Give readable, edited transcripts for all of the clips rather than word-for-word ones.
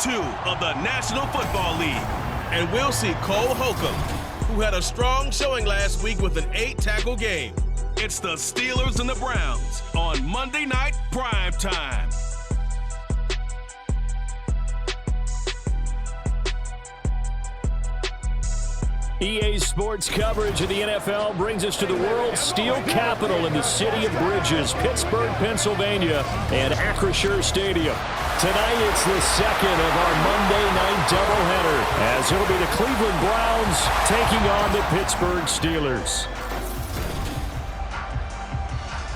2 of the National Football League. And we'll see Cole Holcomb, who had a strong showing last week with an 8-tackle game. It's the Steelers and the Browns on Monday Night Prime Time. EA Sports coverage of the NFL brings us to the world's steel capital in the city of bridges, Pittsburgh, Pennsylvania, and Acrisure Stadium. Tonight, it's the second of our Monday night doubleheader, as it'll be the Cleveland Browns taking on the Pittsburgh Steelers.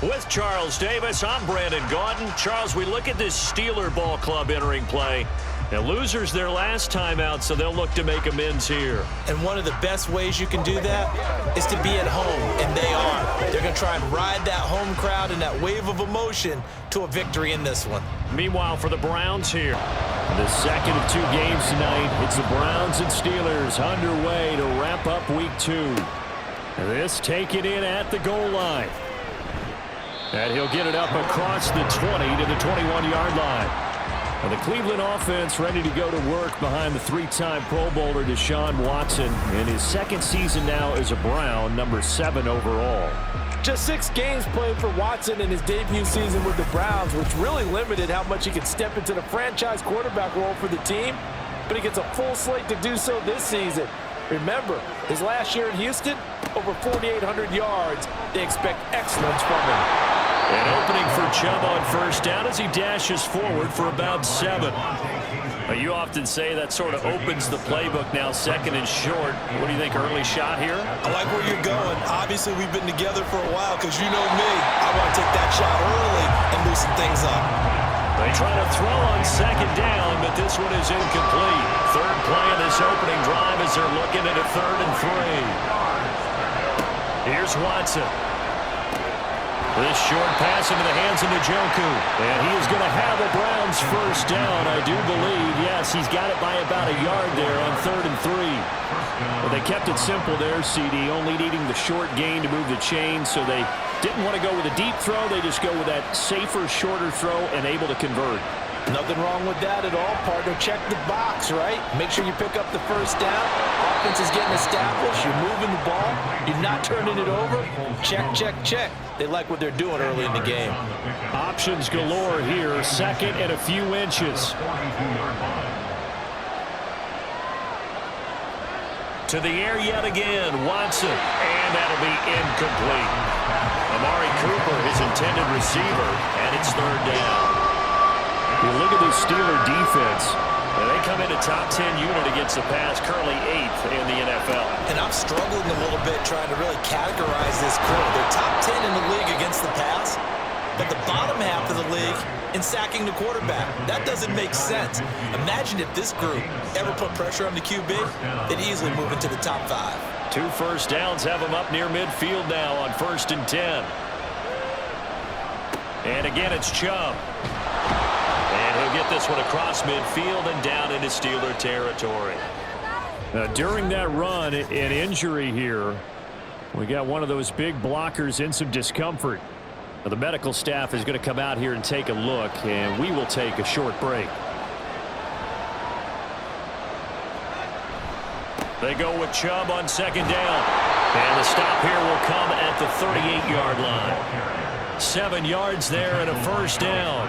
With Charles Davis, I'm Brandon Gaudin. Charles, we look at this Steeler ball club entering play. Now, losers their last time out, so they'll look to make amends here. And one of the best ways you can do that is to be at home, and they are. They're going to try and ride that home crowd and that wave of emotion to a victory in this one. Meanwhile, for the Browns here, the second of 2 games tonight, it's the Browns and Steelers underway to wrap up week 2. This taken in at the goal line. And he'll get it up across the 20 to the 21-yard line. Well, the Cleveland offense ready to go to work behind the 3-time Pro Bowler Deshaun Watson in his second season now as a Brown, number 7 overall. Just 6 games played for Watson in his debut season with the Browns, which really limited how much he could step into the franchise quarterback role for the team, but he gets a full slate to do so this season. Remember, his last year in Houston, over 4,800 yards. They expect excellence from him. An opening for Chubb on first down as he dashes forward for about 7. You often say that sort of opens the playbook now, second and short. What do you think, early shot here? I like where you're going. Obviously, we've been together for a while because you know me. I want to take that shot early and loosen things up. They try to throw on second down, but this one is incomplete. Third play of this opening drive as they're looking at a 3rd and 3. Here's Watson. This short pass into the hands of Njoku. And he is going to have a Browns first down, I do believe. Yes, he's got it by about a yard there on 3rd and 3. Well, they kept it simple there, CD, only needing the short gain to move the chain, so they didn't want to go with a deep throw. They just go with that safer, shorter throw and able to convert. Nothing wrong with that at all, partner. Check the box, right? Make sure you pick up the first down. Offense is getting established. You're moving the ball. You're not turning it over. Check, check, check. They like what they're doing early in the game. Options galore here. Second and a few inches. To the air yet again. Watson. And that'll be incomplete. Amari Cooper, his intended receiver, and it's 3rd down. You look at this Steeler defense. They come in a top 10 unit against the pass, currently 8th in the NFL. And I'm struggling a little bit trying to really categorize this crew. They're top 10 in the league against the pass, but the bottom half of the league in sacking the quarterback. That doesn't make sense. Imagine if this group ever put pressure on the QB, they'd easily move into the top 5. 2 first downs have them up near midfield now on 1st and 10. And again, it's Chubb. And he'll get this one across midfield and down into Steeler territory. During that run, an injury here. We got one of those big blockers in some discomfort. Now, the medical staff is going to come out here and take a look, and we will take a short break. They go with Chubb on 2nd down. And the stop here will come at the 38-yard line. 7 yards there and a first down.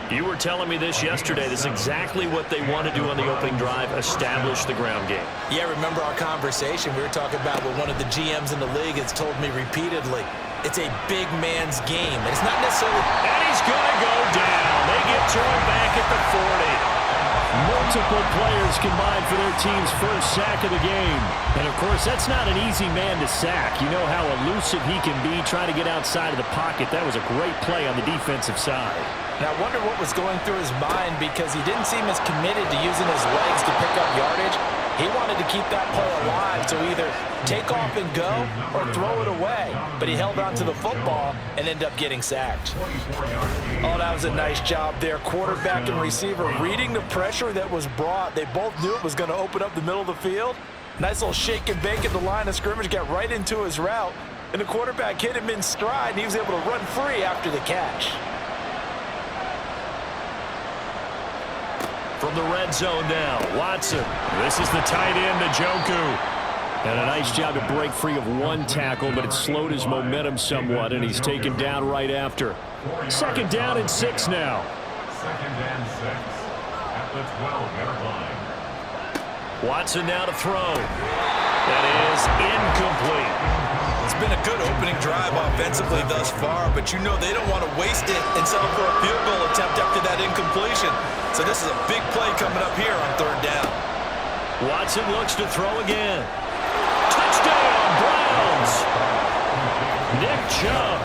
You were telling me this yesterday. This is exactly what they want to do on the opening drive, establish the ground game. Yeah, remember our conversation. We were talking about what one of the GMs in the league has told me repeatedly. It's a big man's game. And it's not necessarily... And he's going to go down. They get to him back at the 40. Multiple players combined for their team's first sack of the game. And, of course, that's not an easy man to sack. You know how elusive he can be trying to get outside of the pocket. That was a great play on the defensive side. Now, I wonder what was going through his mind because he didn't seem as committed to using his legs to pick up yardage. He wanted to keep that play alive, so either take off and go or throw it away. But he held on to the football and ended up getting sacked. Oh, that was a nice job there. Quarterback and receiver reading the pressure that was brought. They both knew it was going to open up the middle of the field. Nice little shake and bake at the line of scrimmage, got right into his route. And the quarterback hit him in stride, and he was able to run free after the catch. From the red zone now, Watson. This is the tight end, Njoku. And a nice job to break free of one tackle, but it slowed his momentum somewhat, and he's taken down right after. 2nd down and 6 now. 2nd and 6 at the 12-yard line. Watson now to throw. That is incomplete. It's been a good opening drive offensively thus far, but you know they don't want to waste it and settle for a field goal attempt after that incompletion. So this is a big play coming up here on 3rd down. Watson looks to throw again. Touchdown, Browns! Nick Chubb,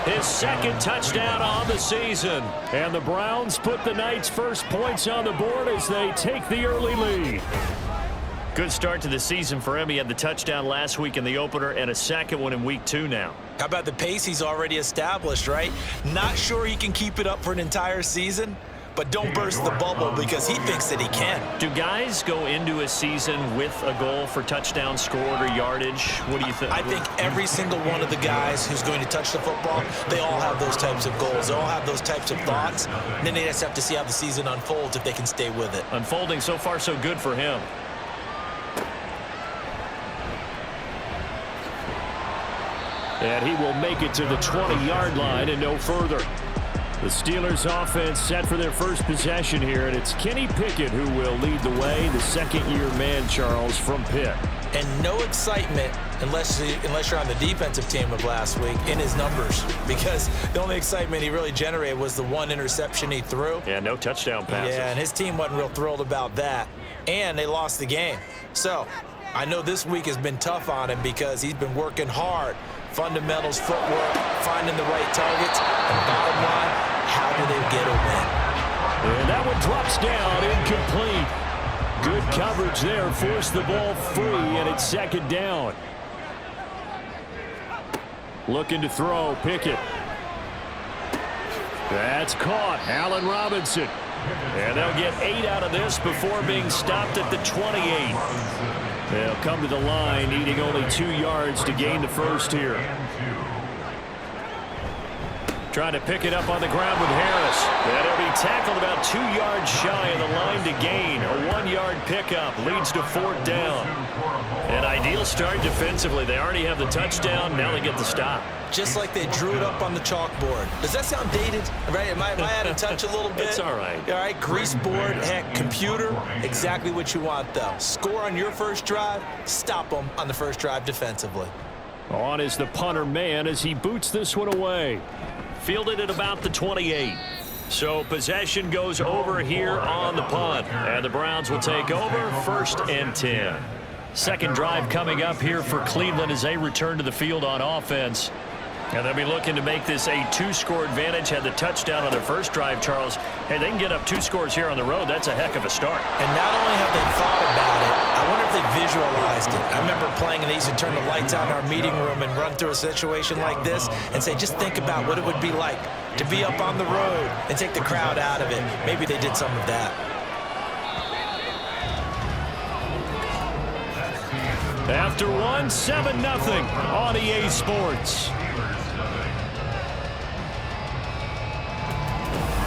his 2nd touchdown on the season. And the Browns put the night's first points on the board as they take the early lead. Good start to the season for him. He had the touchdown last week in the opener and a 2nd one in week 2 now. How about the pace he's already established, right? Not sure he can keep it up for an entire season, but don't burst the bubble because he thinks that he can. Do guys go into a season with a goal for touchdown scored or yardage? What do you think? I think every single one of the guys who's going to touch the football, they all have those types of goals. They all have those types of thoughts. And then they just have to see how the season unfolds if they can stay with it. Unfolding so far so good for him. And he will make it to the 20-yard line and no further. The Steelers offense set for their first possession here, and it's Kenny Pickett who will lead the way, the 2nd-year man, Charles, from Pitt. And no excitement unless you're on the defensive team of last week in his numbers, because the only excitement he really generated was the 1 interception he threw. Yeah, no touchdown passes. Yeah, and his team wasn't real thrilled about that, and they lost the game. So I know this week has been tough on him because he's been working hard. Fundamentals, footwork, finding the right targets, and bottom line, how do they get a win? And that one drops down, incomplete. Good coverage there, forced the ball free, and it's 2nd down. Looking to throw, Pickett. That's caught, Allen Robinson. And they'll get 8 out of this before being stopped at the 28. They'll come to the line, needing only 2 yards to gain the first here. Trying to pick it up on the ground with Harris. And he'll be tackled about 2 yards shy of the line to gain. A 1-yard pickup leads to 4th down. An ideal start defensively. They already have the touchdown. Now they get the stop. Just like they drew it up on the chalkboard. Does that sound dated? Right? Am I out of touch a little bit? It's all right. All right, grease board, heck, computer, exactly what you want, though. Score on your first drive, stop them on the first drive defensively. On is the punter man as he boots this one away. Fielded at about the 28. So possession goes over here on the punt. And the Browns will take over 1st and 10. 2nd drive coming up here for Cleveland as they return to the field on offense. And they'll be looking to make this a 2-score advantage. Had the touchdown on their first drive, Charles. Hey, they can get up 2 scores here on the road. That's a heck of a start. And not only have they thought about it, I wonder if they visualized it. I remember playing and they used to turn the lights on in our meeting room and run through a situation like this and say, just think about what it would be like to be up on the road and take the crowd out of it. Maybe they did some of that. After one, 7-0 on EA Sports.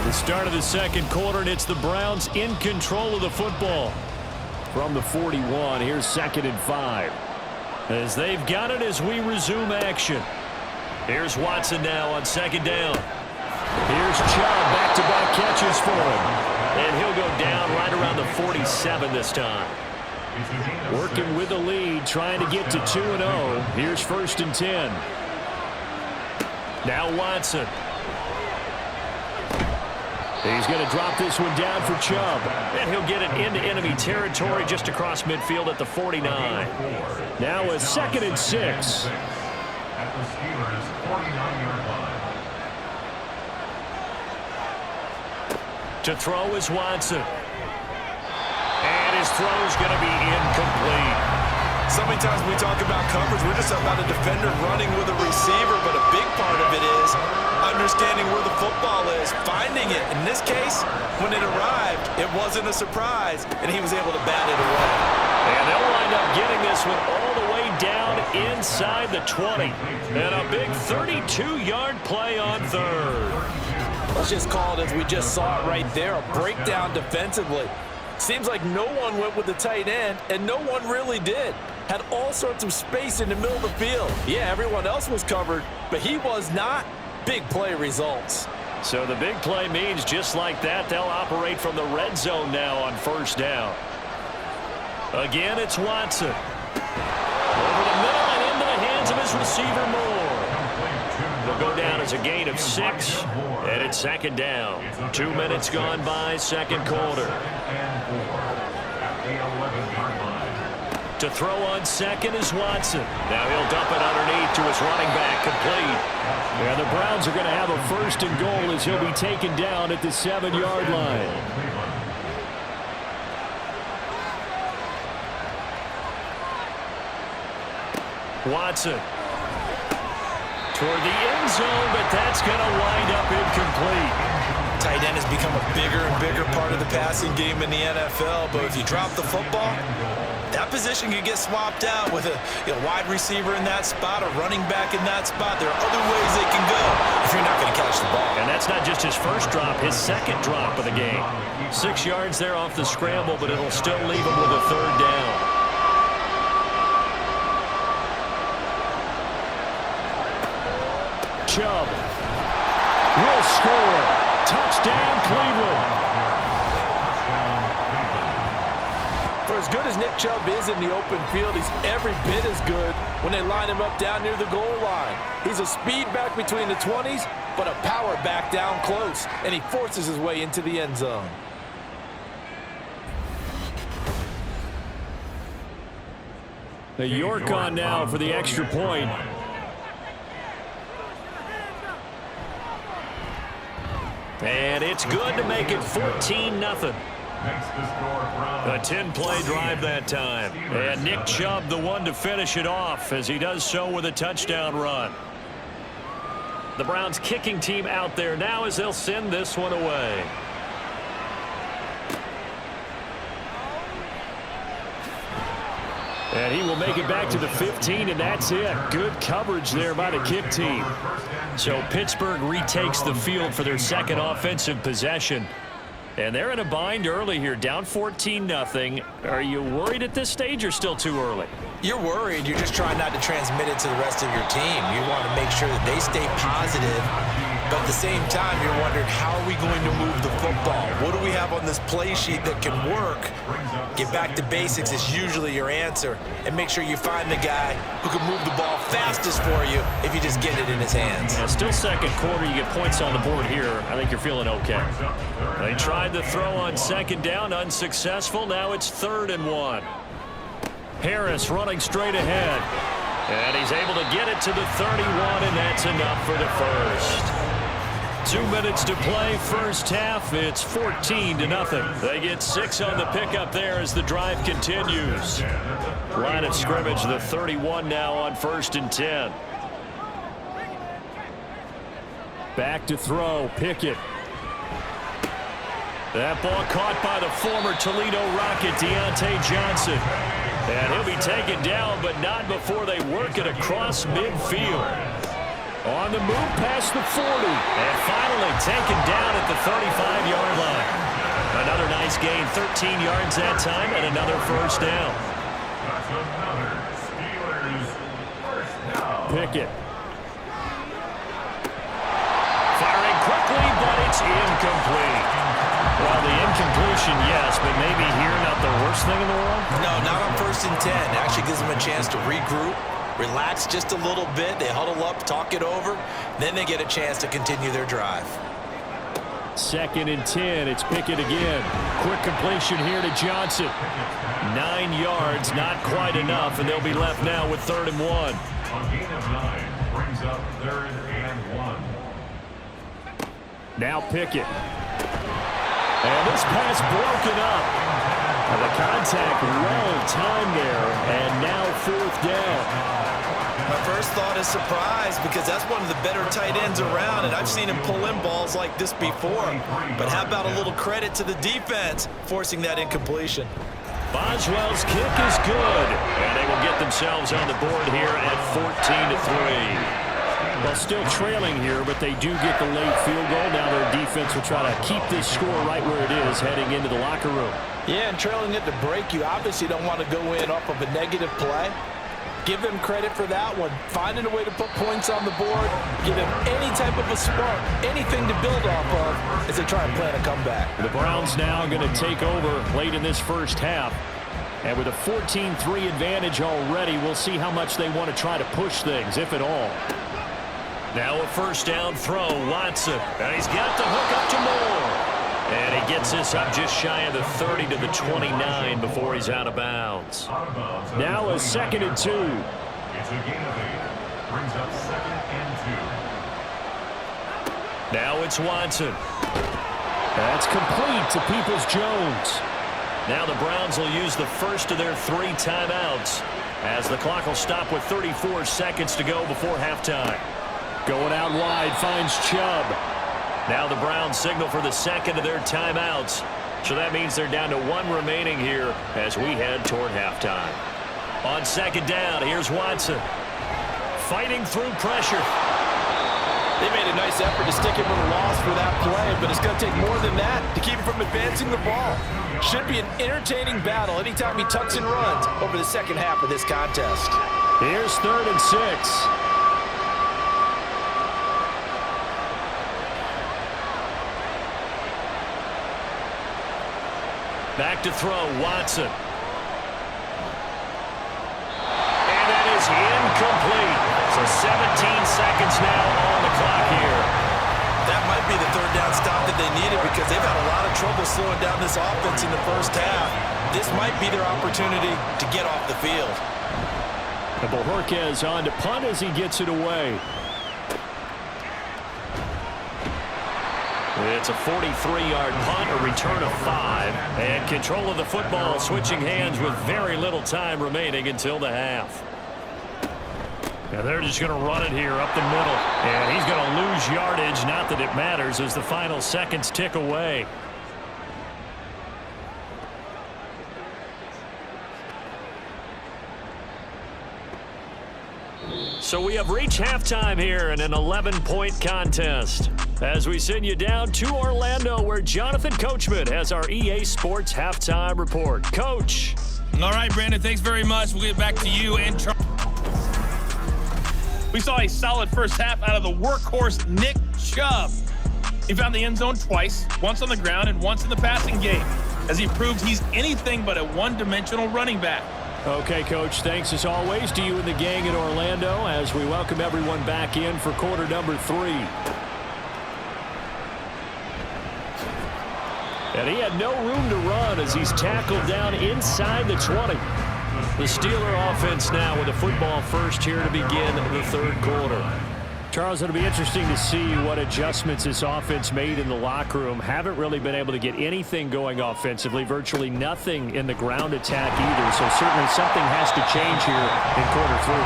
The start of the 2nd quarter, and it's the Browns in control of the football. From the 41, here's 2nd and 5. As they've got it as we resume action. Here's Watson now on 2nd down. Here's Chubb, back-to-back catches for him. And he'll go down right around the 47 this time. Working with the lead, trying to get to 2-0. Here's 1st and 10. Now Watson. He's going to drop this one down for Chubb. And he'll get it into enemy territory just across midfield at the 49. Now a 2nd and 6. At the Steelers' 49-yard line. To throw is Watson. And his throw is going to be incomplete. So many times we talk about coverage, we're just about a defender running with a receiver, but a big part of it is understanding where the football is, finding it. In this case, when it arrived, it wasn't a surprise, and he was able to bat it away. And they'll wind up getting this one all the way down inside the 20. And a big 32-yard play on 3rd. Let's just call it as we just saw it right there, a breakdown defensively. Seems like no one went with the tight end, and no one really did. Had all sorts of space in the middle of the field. Yeah, everyone else was covered, but he was not. Big play results. So the big play means just like that, they'll operate from the red zone now on first down. Again, it's Watson. Over the middle and into the hands of his receiver, Moore. They'll go down as a gain of 6, and it's second down. 2 minutes gone by, second quarter. To throw on second is Watson. Now he'll dump it underneath to his running back, complete. And the Browns are going to have a first and goal as he'll be taken down at the 7-yard line. Watson. Toward the end zone, but that's going to wind up incomplete. Tight end has become a bigger and bigger part of the passing game in the NFL, but if you drop the football, that position can get swapped out with a wide receiver in that spot, a running back in that spot. There are other ways they can go if you're not going to catch the ball. And that's not just his first drop, his second drop of the game. 6 yards there off the scramble, but it'll still leave him with a third down. Chubb will score. Touchdown, Cleveland. For as good as Nick Chubb is in the open field, he's every bit as good when they line him up down near the goal line. He's a speed back between the 20s, but a power back down close, and he forces his way into the end zone. The York on now for the extra point. And it's good to make it 14-0. A 10-play drive that time. And Nick Chubb the one to finish it off as he does so with a touchdown run. The Browns kicking team out there now as they'll send this one away. And he will make it back to the 15, and that's it. Good coverage there by the kick team. So Pittsburgh retakes the field for their second offensive possession. And they're in a bind early here, down 14-0. Are you worried at this stage or still too early? You're worried. You're just trying not to transmit it to the rest of your team. You want to make sure that they stay positive. But at the same time, you're wondering, how are we going to move the football? What do we have on this play sheet that can work? Get back to basics is usually your answer. And make sure you find the guy who can move the ball fastest for you if you just get it in his hands. Yeah, still second quarter. You get points on the board here. I think you're feeling okay. They tried to throw on second down, unsuccessful. Now it's 3rd and 1. Harris running straight ahead. And he's able to get it to the 31, and that's enough for the first. 2 minutes to play, first half. It's 14-0. They get 6 on the pickup there as the drive continues. Line of scrimmage, the 31 now on 1st and 10. Back to throw, Pickett. That ball caught by the former Toledo Rocket, Deontay Johnson. And he'll be taken down, but not before they work it across midfield. On the move past the 40. And finally taken down at the 35-yard line. Another nice gain, 13 yards that time, and another first down. Pickett. Firing quickly, but it's incomplete. Well, the incompletion, yes, but maybe here not the worst thing in the world? No, not on 1st and 10. It actually gives them a chance to regroup, relax just a little bit. They huddle up, talk it over. Then they get a chance to continue their drive. 2nd and 10. It's Pickett again. Quick completion here to Johnson. 9 yards, not quite enough, and they'll be left now with 3rd and 1. A gain of 9 brings up 3rd and 1. Now Pickett. And this pass broken up. And the contact well timed there, and now 4th down. My first thought is surprise, because that's one of the better tight ends around, and I've seen him pull in balls like this before. But how about a little credit to the defense forcing that incompletion? Boswell's kick is good, and they will get themselves on the board here at 14-3. Well, still trailing here, but they do get the late field goal. Now their defense will try to keep this score right where it is heading into the locker room. Yeah, and trailing at the break, you obviously don't want to go in off of a negative play. Give them credit for that one. Finding a way to put points on the board, give them any type of a spark, anything to build off of as they try and plan a comeback. The Browns now going to take over late in this first half. And with a 14-3 advantage already, we'll see how much they want to try to push things, if at all. Now a first down throw, Watson. And he's got the hook up to Moore. And he gets this up just shy of the 30 to the 29 before he's out of bounds. Now a 2nd and 2. It's a gain of 8. Brings up 2nd and 2. Now it's Watson. That's complete to Peoples-Jones. Now the Browns will use the first of their 3 timeouts as the clock will stop with 34 seconds to go before halftime. Going out wide, finds Chubb. Now the Browns signal for the 2nd of their timeouts. So that means they're down to 1 remaining here as we head toward halftime. On 2nd down, here's Watson. Fighting through pressure. They made a nice effort to stick him with a loss for that play, but it's going to take more than that to keep him from advancing the ball. Should be an entertaining battle anytime he tucks and runs over the second half of this contest. Here's 3rd and 6. Back to throw, Watson. And that is incomplete. So 17 seconds now on the clock here. That might be the 3rd down stop that they needed because they've had a lot of trouble slowing down this offense in the first half. This might be their opportunity to get off the field. And Bojorquez on to punt as he gets it away. It's a 43-yard punt, a return of 5, and control of the football switching hands with very little time remaining until the half. Now they're just going to run it here up the middle, and he's going to lose yardage, not that it matters, as the final seconds tick away. So we have reached halftime here in an 11-point contest as we send you down to Orlando where Jonathan Coachman has our EA Sports halftime report. Coach. All right, Brandon, thanks very much. We'll get back to you and Charles. We saw a solid first half out of the workhorse Nick Chubb. He found the end zone twice, once on the ground and once in the passing game, as he proved he's anything but a one-dimensional running back. Okay, Coach, thanks as always to you and the gang in Orlando as we welcome everyone back in for quarter number 3. And he had no room to run as he's tackled down inside the 20. The Steeler offense now with a football first here to begin the 3rd quarter. Charles, it'll be interesting to see what adjustments this offense made in the locker room. Haven't really been able to get anything going offensively, virtually nothing in the ground attack either. So certainly something has to change here in quarter 3.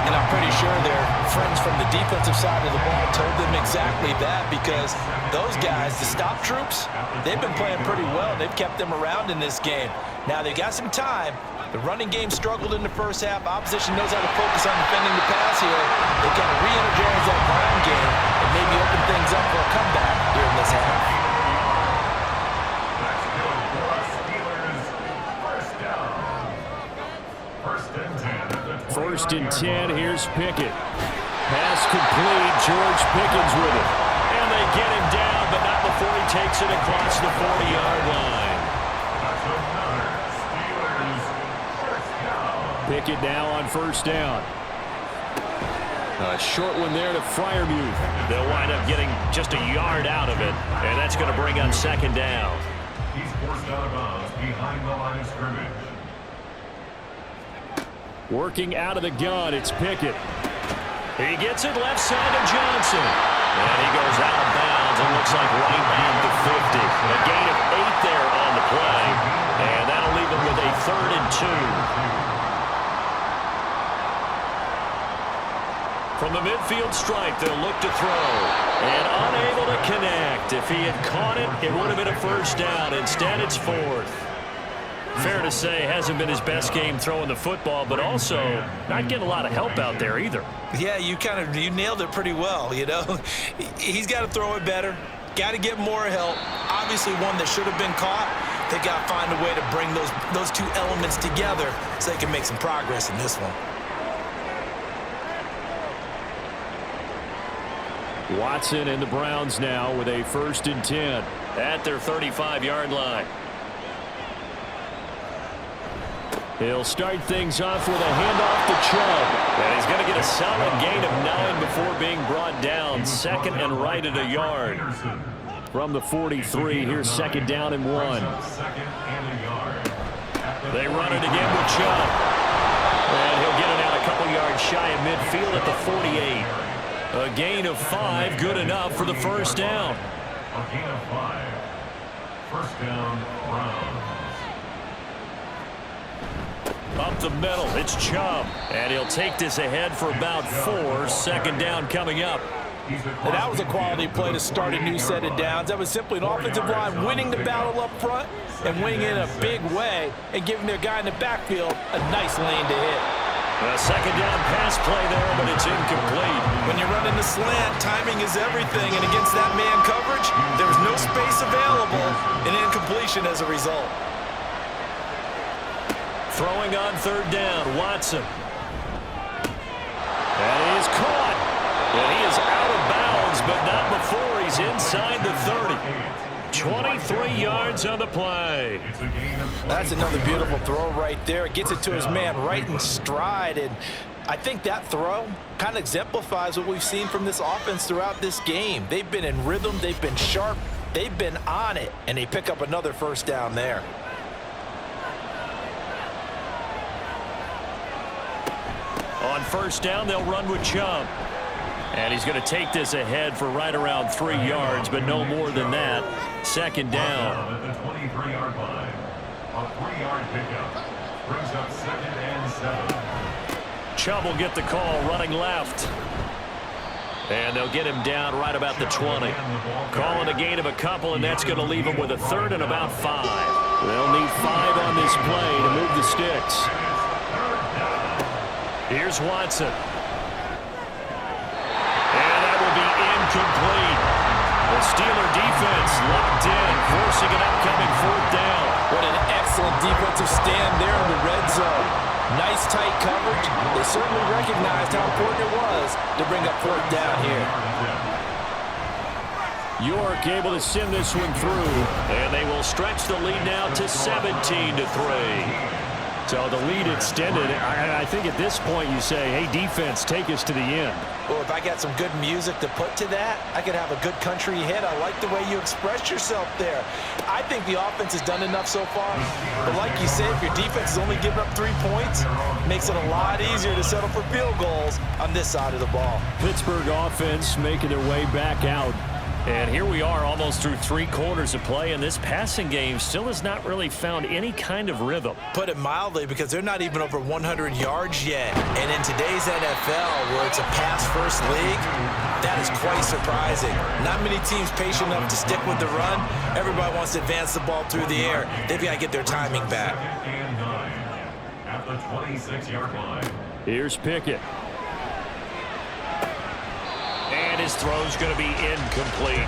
And I'm pretty sure their friends from the defensive side of the ball told them exactly that because those guys, the stop troops, they've been playing pretty well. They've kept them around in this game. Now they've got some time. The running game struggled in the first half. Opposition knows how to focus on defending the pass here. They kind of re-energize that ground game and maybe open things up for a comeback here in this half. Let's go for our Steelers. First down. 1st and 10 at the 1st 20. and 10. Here's Pickett. Pass complete. George Pickens with it. And they get him down, but not before he takes it across the 40-yard line. That's another Steelers first down. Pickett now on 1st down. A short one there to Freiermuth. They'll wind up getting just a yard out of it, and that's going to bring up 2nd down. He's forced out of bounds behind the line of scrimmage. Working out of the gun, it's Pickett. He gets it left side to Johnson. And he goes out of bounds and looks like right at the 50. A gain of 8 there on the play. And that'll leave him with a 3rd and 2. From the midfield stripe, they'll look to throw. And unable to connect. If he had caught it, it would have been a 1st down. Instead, it's 4th. Fair to say, hasn't been his best game throwing the football, but also not getting a lot of help out there either. Yeah, you nailed it pretty well, you know. He's got to throw it better, got to get more help. Obviously one that should have been caught. They got to find a way to bring those two elements together so they can make some progress in this one. Watson and the Browns now with a 1st and 10 at their 35-yard line. He'll start things off with a handoff to Chubb. And he's going to get a solid gain of 9 before being brought down. 2nd and right at a yard. From the 43, here's 2nd down and 1. They run it again with Chubb. And he'll get it out a couple yards shy of midfield at the 48. A gain of 5, good enough for the 1st down. A gain of 5. 1st down, Browns. Up the middle, it's Chubb. And he'll take this ahead for about 4. 2nd down coming up. And that was a quality play to start a new set of downs. That was simply an offensive line winning the battle up front and winning in a big way and giving their guy in the backfield a nice lane to hit. A 2nd down pass play there, but it's incomplete. When you're running the slant, timing is everything, and against that man coverage, there's no space available, and incompletion as a result. Throwing on 3rd down, Watson. And he is caught. And he is out of bounds, but not before he's inside the 30. 23 yards on the play. That's another beautiful throw right there. Gets it to his man right in stride, and I think that throw kind of exemplifies what we've seen from this offense throughout this game. They've been in rhythm, they've been sharp, they've been on it, and they pick up another 1st down there. On 1st down, they'll run with Chubb. And he's going to take this ahead for right around 3 yards, but no more than that. 2nd down. At the 23-yard line. A 3-yard pickup. Brings up 2nd and 7. Chubb will get the call running left. And they'll get him down right about the 20. Calling a gain of a couple, and that's going to leave him with a 3rd and about 5. They'll need 5 on this play to move the sticks. Here's Watson. And that will be incomplete. The Steeler defense locked in, forcing an upcoming 4th down. What an excellent defensive stand there in the red zone. Nice tight coverage. They certainly recognized how important it was to bring up 4th down here. York able to send this one through, and they will stretch the lead now to 17-3. So the lead extended. I think at this point you say, hey, defense, take us to the end. Well, if I got some good music to put to that, I could have a good country hit. I like the way you expressed yourself there. I think the offense has done enough so far. But like you said, if your defense is only giving up 3 points, it makes it a lot easier to settle for field goals on this side of the ball. Pittsburgh offense making their way back out. And here we are almost through 3 quarters of play, and this passing game still has not really found any kind of rhythm. Put it mildly, because they're not even over 100 yards yet. And in today's NFL, where it's a pass-first league, that is quite surprising. Not many teams patient enough to stick with the run. Everybody wants to advance the ball through the air. They've got to get their timing back. 2nd and 9 at the 26-yard line. Here's Pickett. And his throw's going to be incomplete.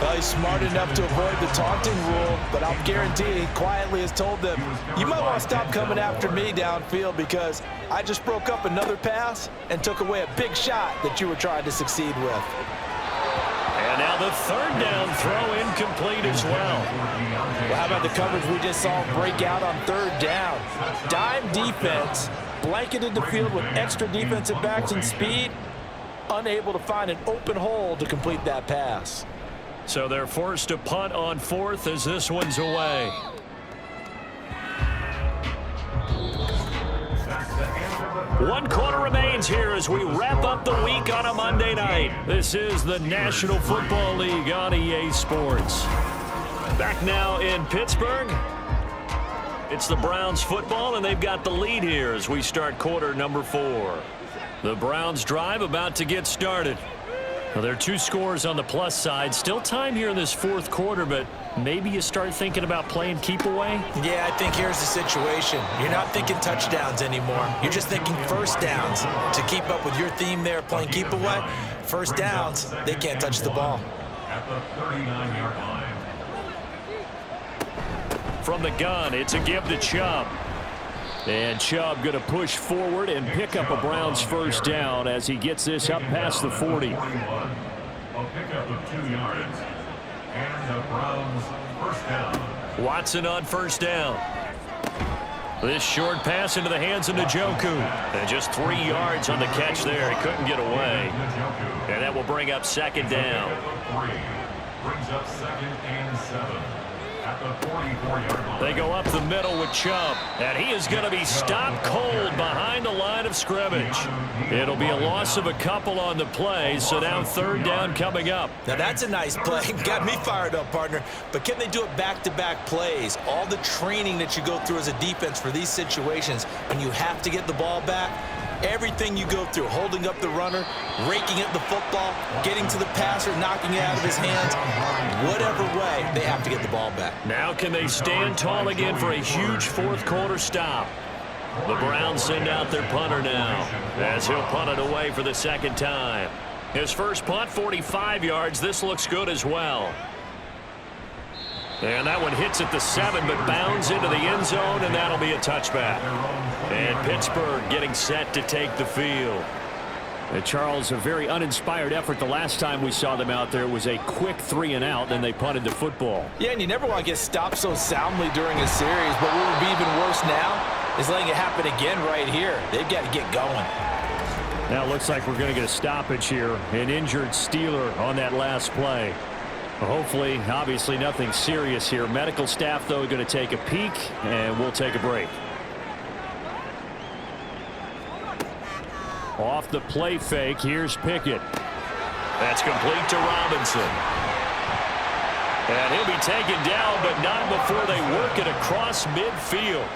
Well, he's smart enough to avoid the taunting rule, but I'll guarantee he quietly has told them, you might want to stop coming after me downfield because I just broke up another pass and took away a big shot that you were trying to succeed with. And now the 3rd down throw incomplete as well. Well, how about the coverage we just saw break out on 3rd down? Dime defense, blanketed the field with extra defensive backs and speed, unable to find an open hole to complete that pass. So they're forced to punt on 4th as this one's away. One quarter remains here as we wrap up the week on a Monday night. This is the National Football League on EA Sports. Back now in Pittsburgh. It's the Browns football, and they've got the lead here as we start quarter number 4. The Browns drive about to get started. Well, there are 2 scores on the plus side. Still time here in this fourth quarter, but maybe you start thinking about playing keep away? Yeah, I think here's the situation. You're not thinking touchdowns anymore. You're just thinking first downs. To keep up with your theme there, playing keep away, first downs, they can't touch the ball. At the 39-yard line. From the gun, it's a give to Chubb. And Chubb going to push forward and pick up a Browns first down as he gets this up past the 40. A pickup of 2 yards. And the Browns first down. Watson on first down. This short pass into the hands of Njoku. And just 3 yards on the catch there. He couldn't get away. And that will bring up second down. Brings up 2nd and 7. At the 44-yard line. They go up the middle with Chubb, and he is going to be stopped cold behind the line of scrimmage. It'll be a loss of a couple on the play, so now third down coming up. Now that's a nice play. Got me fired up, partner. But can they do it back-to-back plays? All the training that you go through as a defense for these situations, when you have to get the ball back, everything you go through, holding up the runner, raking at the football, getting to the passer, knocking it out of his hands, whatever way, they have to get the ball back. Now can they stand tall again for a huge fourth quarter stop? The Browns send out their punter now as he'll punt it away for the second time. His first punt, 45 yards. This looks good as well. And that one hits at the 7, but bounds into the end zone, and that'll be a touchback. And Pittsburgh getting set to take the field. And Charles, a very uninspired effort the last time we saw them out there. Was a quick 3 and out, then they punted the football. Yeah, and you never want to get stopped so soundly during a series, but what would be even worse now is letting it happen again right here. They've got to get going. Now it looks like we're going to get a stoppage here. An injured Steeler on that last play. Hopefully, obviously nothing serious here. Medical staff, though, going to take a peek, and we'll take a break. Off the play fake, here's Pickett. That's complete to Robinson. And he'll be taken down, but not before they work it across midfield.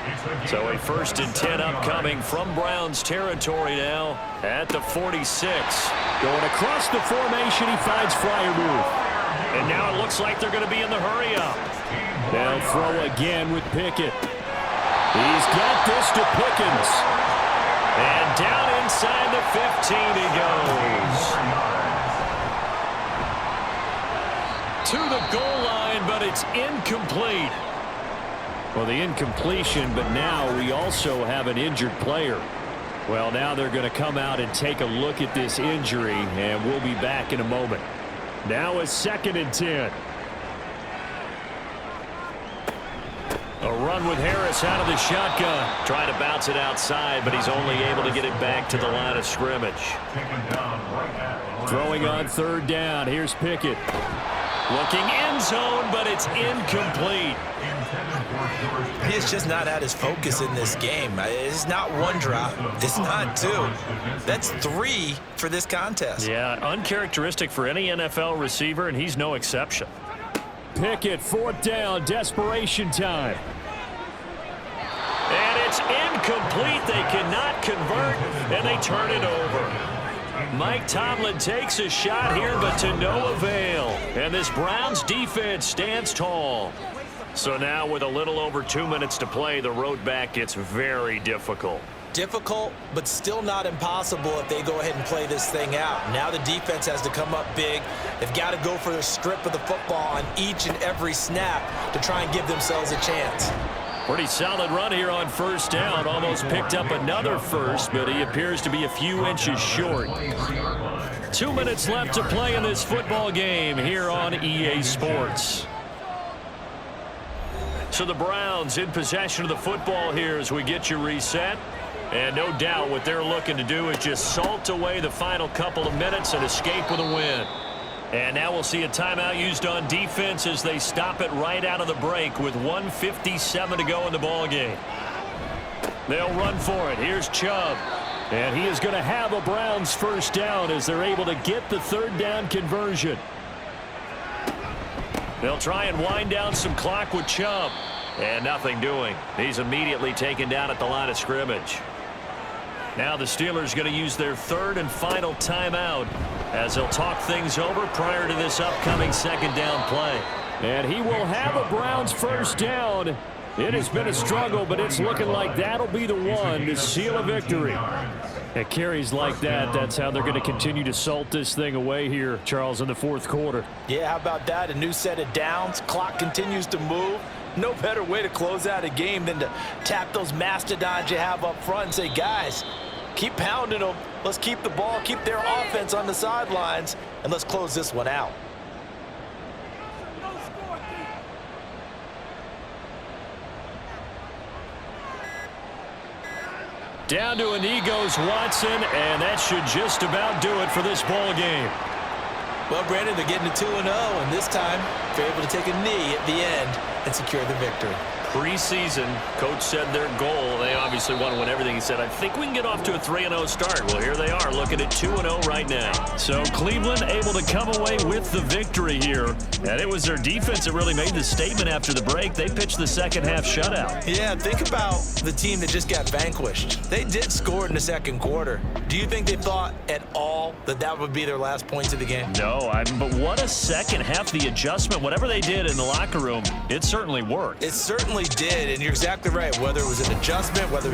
So a 1st and 10 upcoming from Browns territory now at the 46. Going across the formation, he finds Freiermuth. And now it looks like they're going to be in the hurry-up. They'll throw again with Pickett. He's got this to Pickens. And down inside the 15 he goes. To the goal line, but it's incomplete. Well, the incompletion, but now we also have an injured player. Well, now they're going to come out and take a look at this injury, and we'll be back in a moment. Now it's 2nd and 10. A run with Harris out of the shotgun. Trying to bounce it outside, but he's only able to get it back to the line of scrimmage. Throwing on third down. Here's Pickett. Looking end zone, but it's incomplete. He's just not at his focus in this game. It's not 1 drop. It's not 2. That's 3 for this contest. Yeah, uncharacteristic for any NFL receiver, and he's no exception. Pickett, 4th down, desperation time. And it's incomplete. They cannot convert, and they turn it over. Mike Tomlin takes a shot here, but to no avail. And this Browns defense stands tall. So now with a little over 2 minutes to play, the road back gets very difficult. Difficult, but still not impossible if they go ahead and play this thing out. Now the defense has to come up big. They've got to go for the strip of the football on each and every snap to try and give themselves a chance. Pretty solid run here on first down. Almost picked up another first, but he appears to be a few inches short. 2 minutes left to play in this football game here on EA Sports. So the Browns in possession of the football here as we get you reset. And no doubt what they're looking to do is just salt away the final couple of minutes and escape with a win. And now we'll see a timeout used on defense as they stop it right out of the break with 1:57 to go in the ball game. They'll run for it. Here's Chubb. And he is going to have a Browns first down as they're able to get the third down conversion. They'll try and wind down some clock with Chubb. And nothing doing. He's immediately taken down at the line of scrimmage. Now the Steelers going to use their third and final timeout as he'll talk things over prior to this upcoming second down play. And he will have a Browns first down. It has been a struggle, but it's looking like that'll be the one to seal a victory. At carries like that, that's how they're going to continue to salt this thing away here, Charles, in the fourth quarter. Yeah, how about that? A new set of downs. Clock continues to move. No better way to close out a game than to tap those mastodons you have up front and say, guys, keep pounding them. Let's keep the ball, keep their offense on the sidelines, and let's close this one out. Down to a knee goes Watson, and that should just about do it for this ball game. Well, Brandon, they're getting to 2-0, and this time they're able to take a knee at the end and secure the victory. Preseason, coach said their goal, they obviously want to win everything. He said, I think we can get off to a 3-0 start. Well, here they are looking at 2-0 right now. So Cleveland able to come away with the victory here. And it was their defense that really made the statement after the break. They pitched the second half shutout. Yeah, think about the team that just got vanquished. They did score in the second quarter. Do you think they thought at all that that would be their last points of the game? No, but what a second half. The adjustment, whatever they did in the locker room, it certainly worked. It certainly did, and you're exactly right. Whether it was an adjustment, whether it was